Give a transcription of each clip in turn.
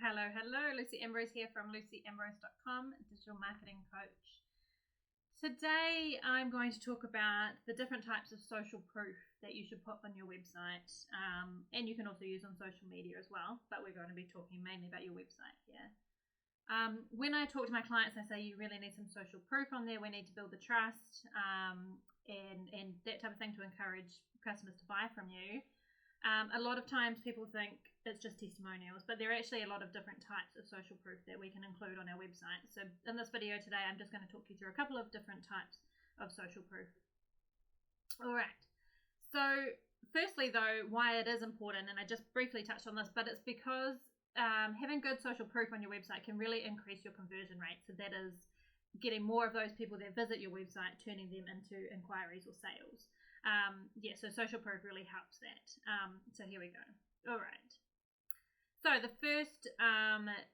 Hello. Lucy Ambrose here from lucyambrose.com, digital marketing coach. Today I'm going to talk about the different types of social proof that you should put on your website, and you can also use on social media as well, but we're going to be talking mainly about your website here. When I talk to my clients, I say you really need some social proof on there. We need to build the trust and that type of thing to encourage customers to buy from you. A lot of times people think it's just testimonials, but there are actually a lot of different types of social proof that we can include on our website. So in this video today, I'm just going to talk you through a couple of different types of social proof. All right. So firstly, though, why it is important, and I just briefly touched on this, but it's because having good social proof on your website can really increase your conversion rate. So that is getting more of those people that visit your website, turning them into inquiries or sales. So social proof really helps that. So here we go. All right. So the first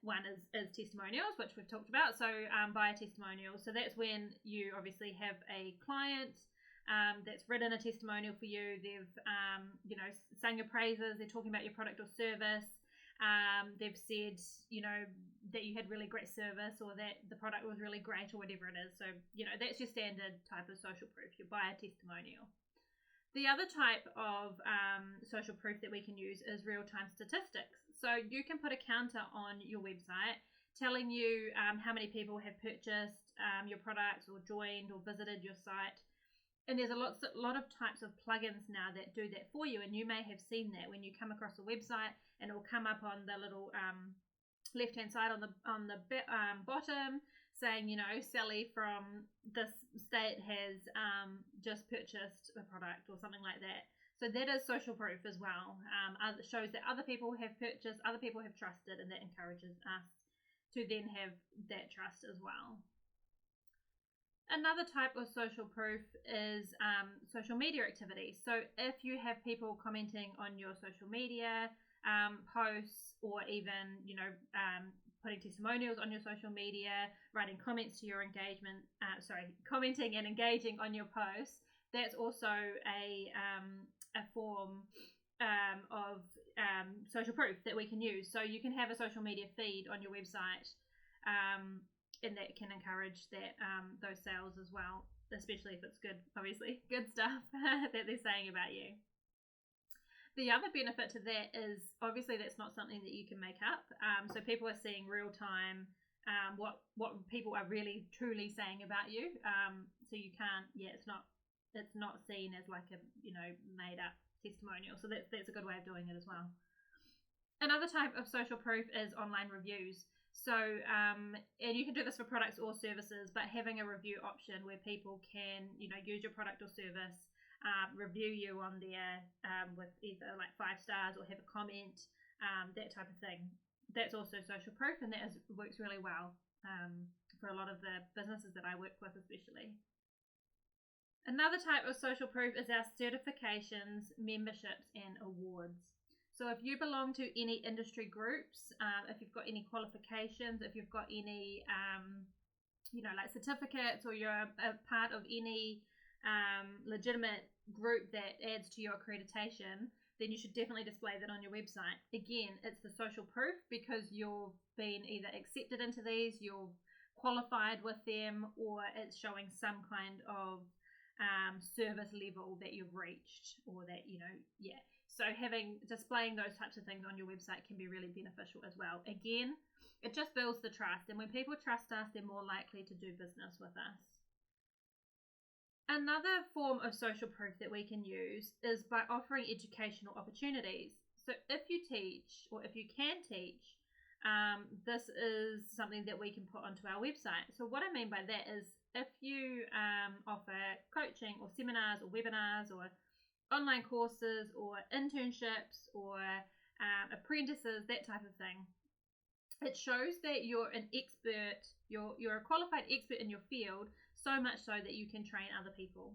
one is testimonials, which we've talked about. So buyer testimonials. So that's when you obviously have a client that's written a testimonial for you. They've sung your praises. They're talking about your product or service. They've said that you had really great service, or that the product was really great, or whatever it is. So that's your standard type of social proof, your buyer testimonial. The other type of social proof that we can use is real-time statistics. So you can put a counter on your website telling you how many people have purchased your products or joined or visited your site. And there's a lot of types of plugins now that do that for you. And you may have seen that when you come across a website, and it will come up on the little left-hand side on the bottom, saying, Sally from this state has just purchased a product or something like that. So that is social proof as well. It shows that other people have purchased, other people have trusted, and that encourages us to then have that trust as well. Another type of social proof is social media activity. So if you have people commenting on your social media posts, or even putting testimonials on your social media, writing comments to your engagement, commenting and engaging on your posts, that's also a form of social proof that we can use. So you can have a social media feed on your website, and that can encourage that those sales as well, especially if it's good, obviously, good stuff that they're saying about you. The other benefit to that is obviously that's not something that you can make up. So people are seeing real time what people are really truly saying about you. So you can't, it's not seen as like a made up testimonial. So that's a good way of doing it as well. Another type of social proof is online reviews. So and you can do this for products or services, but having a review option where people can use your product or service, review you on there with either like 5 stars or have a comment, that type of thing. That's also social proof, and that works really well for a lot of the businesses that I work with especially. Another type of social proof is our certifications, memberships and awards. So if you belong to any industry groups, if you've got any qualifications, if you've got any like certificates, or you're a part of any legitimate group that adds to your accreditation, then you should definitely display that on your website. Again, it's the social proof because you've been either accepted into these, you've qualified with them, or it's showing some kind of service level that you've reached, or that so displaying those types of things on your website can be really beneficial as well. Again, it just builds the trust, and when people trust us, they're more likely to do business with us. Another form of social proof that we can use is by offering educational opportunities. So if you teach, or if you can teach, this is something that we can put onto our website. So what I mean by that is, if you offer coaching or seminars or webinars or online courses or internships or apprentices, that type of thing, it shows that you're an expert, you're a qualified expert in your field, so much so that you can train other people.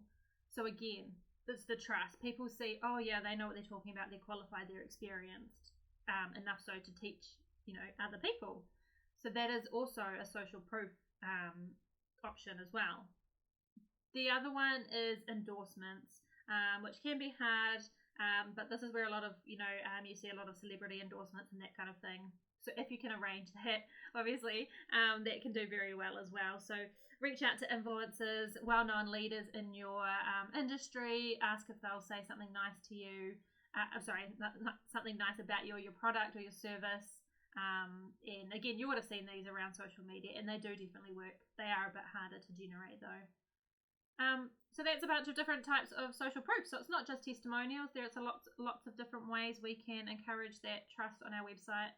So again, it's the trust. People see, oh yeah, they know what they're talking about, they're qualified, they're experienced enough so to teach other people. So that is also a social proof option as well. The other one is endorsements, which can be hard, but this is where a lot of you see a lot of celebrity endorsements and that kind of thing. So if you can arrange that, obviously, that can do very well as well. So reach out to influencers, well-known leaders in your industry. Ask if they'll say something nice to you. Not something nice about you or your product or your service. And again, you would have seen these around social media, and they do definitely work. They are a bit harder to generate though. So that's a bunch of different types of social proof. So it's not just testimonials. There's lots of different ways we can encourage that trust on our website.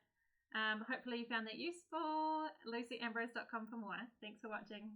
Hopefully you found that useful. LucyAmbrose.com for more. Thanks for watching.